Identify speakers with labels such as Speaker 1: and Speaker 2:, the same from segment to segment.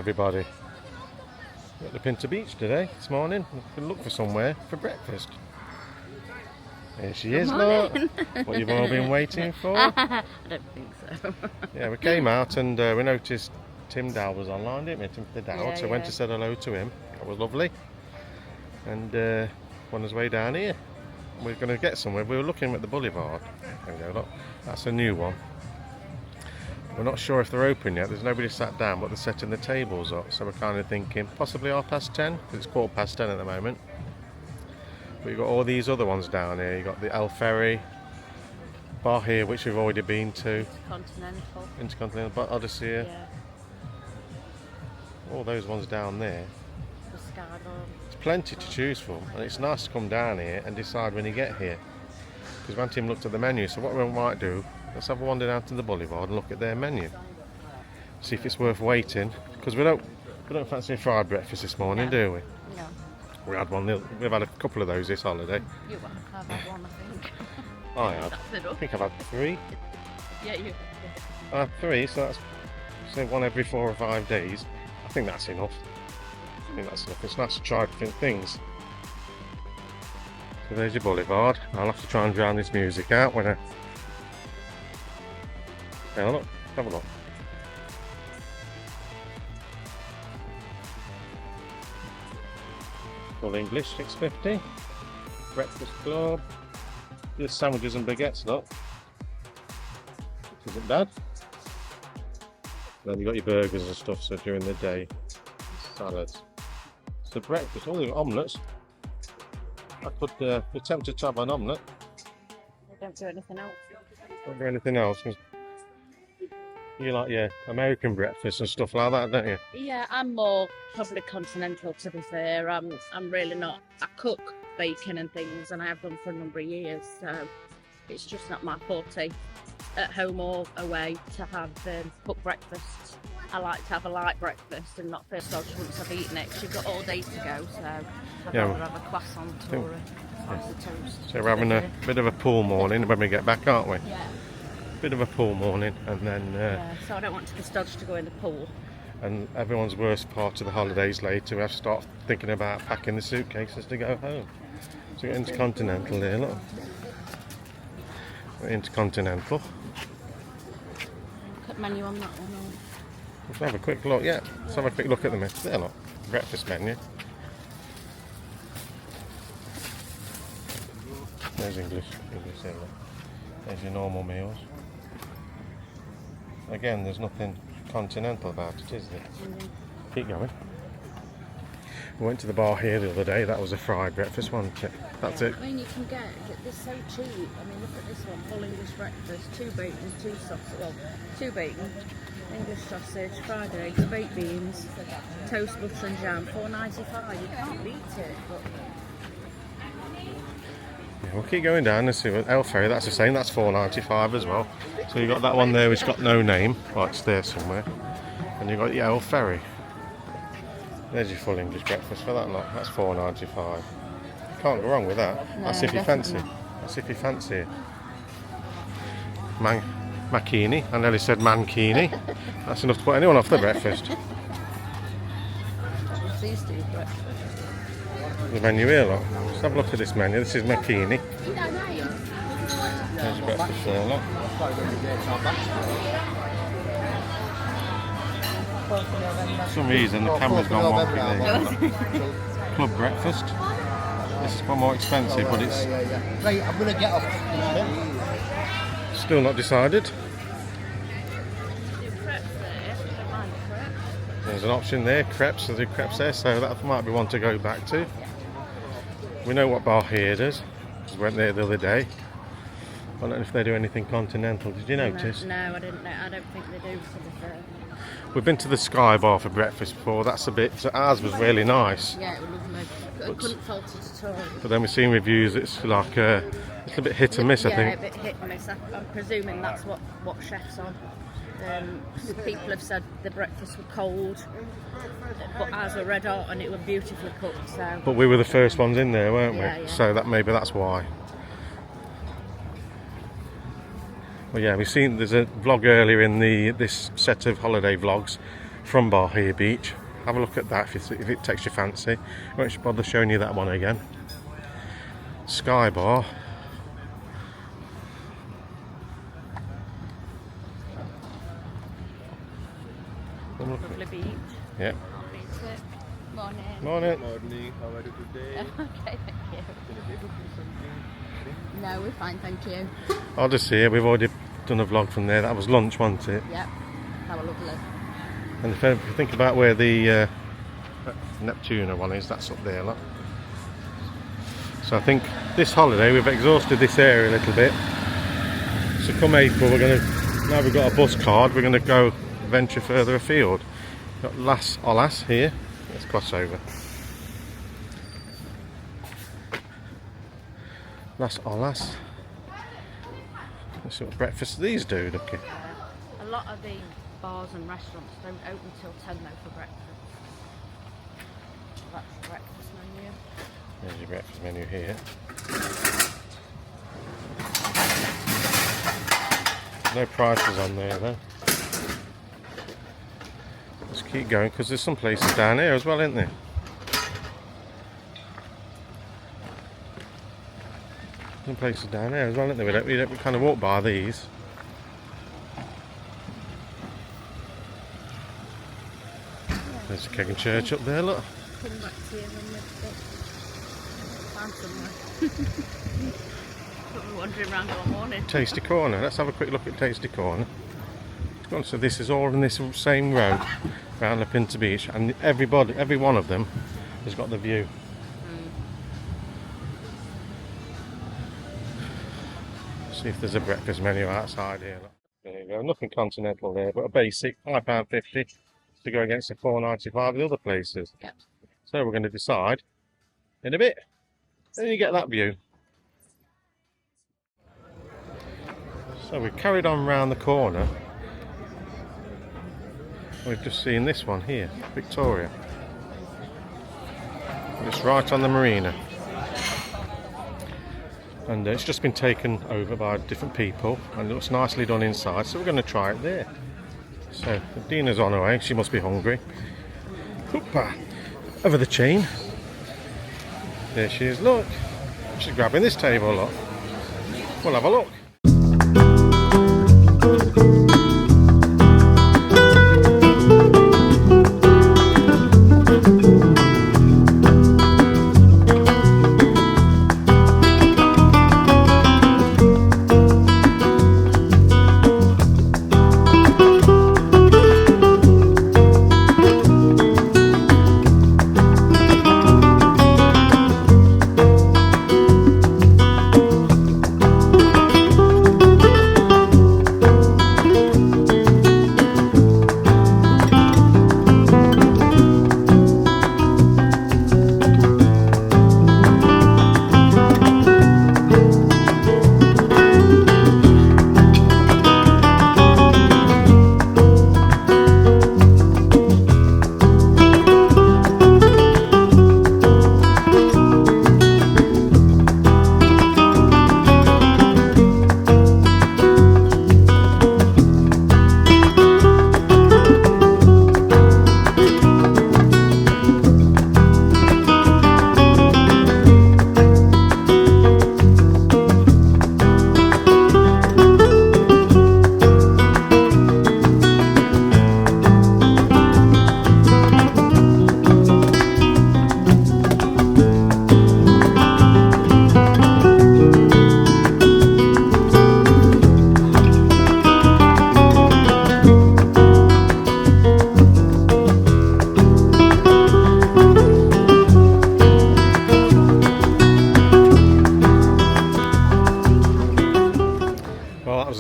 Speaker 1: everybody. Got the Pinter Beach today, this morning. We can look for somewhere for breakfast. Here she is, look. What you've all been waiting for.
Speaker 2: I don't think so.
Speaker 1: Yeah, we came out and we noticed Tim Dow was online, didn't we? Timothy Dow,
Speaker 2: Yeah,
Speaker 1: so went to say hello to him. That was lovely. And on his way down here. We're going to get somewhere. We were looking at the boulevard. There we go, look. That's a new one. We're not sure if they're open yet. There's nobody sat down, but they're setting the tables up. So we're kind of thinking possibly 10:30, because it's 10:15 at the moment. But you've got all these other ones down here. You've got the El Ferry bar here, which we've already been to. Intercontinental Odyssey.
Speaker 2: Yeah.
Speaker 1: All those ones down there.
Speaker 2: The
Speaker 1: There's plenty to choose from, and it's nice to come down here and decide when you get here. Because when Tim looked at the menu, so what we might do, let's have a wander down to the boulevard and look at their menu. See if it's worth waiting, because we don't fancy a fried breakfast this morning, do we?
Speaker 2: No.
Speaker 1: We've had a couple of those this holiday.
Speaker 2: You won't have had one, I think.
Speaker 1: I have.
Speaker 2: That's
Speaker 1: I
Speaker 2: enough.
Speaker 1: think I've had 3.
Speaker 2: Yeah, you.
Speaker 1: I had 3, so that's say one every 4 or 5 days. I think that's enough. It's nice to try different things. So there's your boulevard. I'll have to try and drown this music out when I... Yeah, look, have a look. Full English, $6.50. Breakfast club. There's sandwiches and baguettes, look. Which isn't bad. Then you've got your burgers and stuff, so during the day, salads. So breakfast, all the omelettes. I could be tempted to have an omelette.
Speaker 2: I don't do anything else.
Speaker 1: Don't do anything else. You like your American breakfast and stuff like that, don't you?
Speaker 2: Yeah, I'm more probably continental, to be fair. I'm really not. I cook bacon and things, and I have done for a number of years, so it's just not my forte at home or away to have cooked breakfast. I like to have a light breakfast and not feel sluggish once I've eaten it, 'cause you've got all day to go, so I'd rather have a croissant or a slice of toast.
Speaker 1: So we're having a bit of a pool morning when we get back, aren't we?
Speaker 2: Yeah.
Speaker 1: Bit of a pool morning, and then
Speaker 2: Yeah, so I don't want to be stodged to go in the pool.
Speaker 1: and everyone's worst part of the holidays later, we have to start thinking about packing the suitcases to go home. So we're Intercontinental here, look. We're Intercontinental.
Speaker 2: Look at menu on that one.
Speaker 1: Let's have a quick look, yeah. Let's have a quick look at the menu. There, look. Breakfast menu. There's English here, look. There's your normal meals. Again, there's nothing continental about it, is there? Keep going. We went to the bar here the other day. That was a fried breakfast, wasn't it? That's it.
Speaker 2: I mean, you can get this so cheap. I mean, look at this one, full English breakfast, 2 bacon, 2 sausage, well, 2 bacon, English sausage, fried eggs, baked beans, toast, butter and jam, $4.95. You can't beat it. But
Speaker 1: Yeah, we'll keep going down and see what El Ferry, that's the same, that's $4.95 as well. So you've got that one there which got no name. Oh, it's there somewhere. And you've got the El Ferry. There's your full English breakfast for that lot. That's $4.95. Can't go wrong with that.
Speaker 2: No,
Speaker 1: That's if you fancy. That's if you fancy it. Makini. I nearly said mankini. That's enough to put anyone off the breakfast.
Speaker 2: what's these two breakfast?
Speaker 1: The menu here, look. Let's have a look at this menu. This is makini. There's your breakfast there, look. For some reason the camera's gone wonky there. Club breakfast. This is one more expensive, but it's
Speaker 3: Right, I'm going to get off.
Speaker 1: still not decided. There's an option there, crepes, there's crepes there, so that might be one to go back to. We know what bar here does, because we went there the other day. I don't know if they do anything continental, did you notice?
Speaker 2: No, I didn't know. I don't think they do, to be fair.
Speaker 1: We've been to the Sky Bar for breakfast before, that's a bit, so ours was really nice.
Speaker 2: Yeah, it was lovely. I couldn't fault it at all.
Speaker 1: But then we've seen reviews, it's like a bit hit and miss, I
Speaker 2: Yeah,
Speaker 1: think.
Speaker 2: a bit hit and miss. I'm presuming that's what chef's on. People have said the breakfast were cold, but ours were red hot and it was beautifully cooked. So.
Speaker 1: But we were the first ones in there, weren't we?
Speaker 2: Yeah.
Speaker 1: So maybe that's why. Well, yeah, we've seen there's a vlog earlier in this set of holiday vlogs from Bahia Beach. have a look at that if it takes your fancy. I won't bother showing you that one again. Sky bar.
Speaker 2: Lovely beach.
Speaker 1: Yeah.
Speaker 2: I'll beat it. Morning.
Speaker 1: Morning.
Speaker 3: Morning, how are you today?
Speaker 2: Okay, thank you.
Speaker 3: Can I do something?
Speaker 2: No, we're fine, thank you.
Speaker 1: I'll just see. We've already done a vlog from there. That was lunch, wasn't it?
Speaker 2: Yep. That was lovely.
Speaker 1: And if you think about where the Neptuna one is, that's up there, look. So I think this holiday we've exhausted this area a little bit. So come April, now we've got a bus card, we're gonna go venture further afield. Got Las Olas here. Let's cross over. Las Olas. Let's see what breakfast these do, Ducky.
Speaker 2: A lot of the bars and restaurants don't open till 10 though for breakfast. So that's the breakfast menu.
Speaker 1: There's your breakfast menu here. No prices on there though. Let's keep going because there's some places down here as well, isn't there? Some places down there as well, isn't there? We kind of walk by these. There's a keg and church up there, look.
Speaker 2: Come back to you when we've found somewhere. We're wandering around all morning.
Speaker 1: Tasty Corner. Let's have a quick look at Tasty Corner. So this is all in this same road round La Pinta Beach, and every one of them has got the view. See if there's a breakfast menu outside here. Look. There you go. Nothing continental there, but a basic £5.50 to go against the £4.95 the other places.
Speaker 2: Yep.
Speaker 1: So we're going to decide in a bit. Then you get that view. So we've carried on round the corner. We've just seen this one here, Victoria. It's right on the marina. And it's just been taken over by different people and it looks nicely done inside, so we're going to try it there. So Dina's on her way, she must be hungry. Hoopa! Over the chain. There she is, look. She's grabbing this table, look. We'll have a look.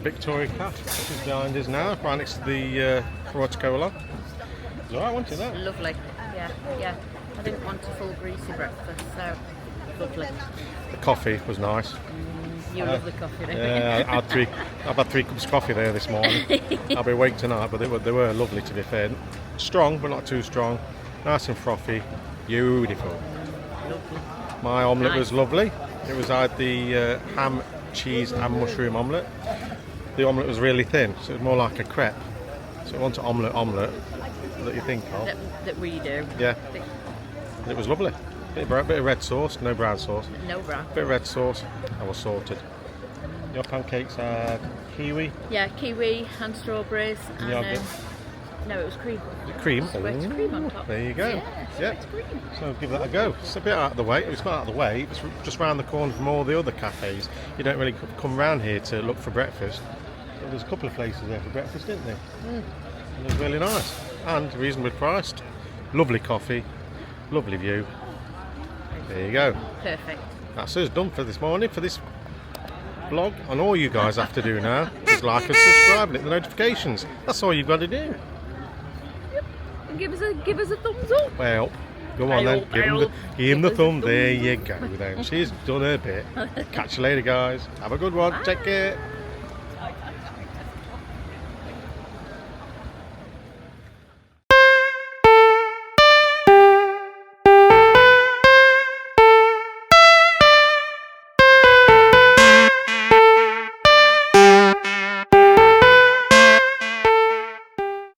Speaker 1: Victoria Cat, which is behind us now, right next to the Coca-Cola. It's alright, wasn't it, that?
Speaker 2: Lovely. Yeah. I didn't want a full greasy breakfast, so lovely.
Speaker 1: The coffee was nice.
Speaker 2: You love the coffee, don't you?
Speaker 1: Yeah, I've had 3 cups of coffee there this morning. I'll be awake tonight, but they were lovely, to be fair. Strong, but not too strong. Nice and frothy. Beautiful.
Speaker 2: Lovely.
Speaker 1: My omelette was lovely. It was I had the ham, cheese and mushroom omelette. The omelette was really thin, so it was more like a crepe. So it wasn't omelette. that you think of.
Speaker 2: That we do.
Speaker 1: Yeah. It was lovely. Bit of red sauce, no brown sauce.
Speaker 2: No brown.
Speaker 1: Bit of red sauce. I was sorted. Your pancakes had kiwi.
Speaker 2: Yeah, kiwi and strawberries. And,
Speaker 1: Yogurt.
Speaker 2: no, it was cream.
Speaker 1: Cream.
Speaker 2: Sweat cream on top.
Speaker 1: There you go.
Speaker 2: Yeah, sweat cream.
Speaker 1: So give that a go. It's a bit out of the way. It's not out of the way. It's just round the corner from all the other cafes. You don't really come round here to look for breakfast. But there's a couple of places there for breakfast, didn't there? And it was really nice and reasonably priced. Lovely coffee. Lovely view. There you go.
Speaker 2: Perfect.
Speaker 1: That's us done for this morning, for this vlog. And all you guys have to do now is like and subscribe and hit the notifications. That's all you've got to do.
Speaker 2: And give us a thumbs up.
Speaker 1: Well, go on then. Give him the thumb. There you go then. She's done her bit. Catch you later, guys. Have a good one. Take care.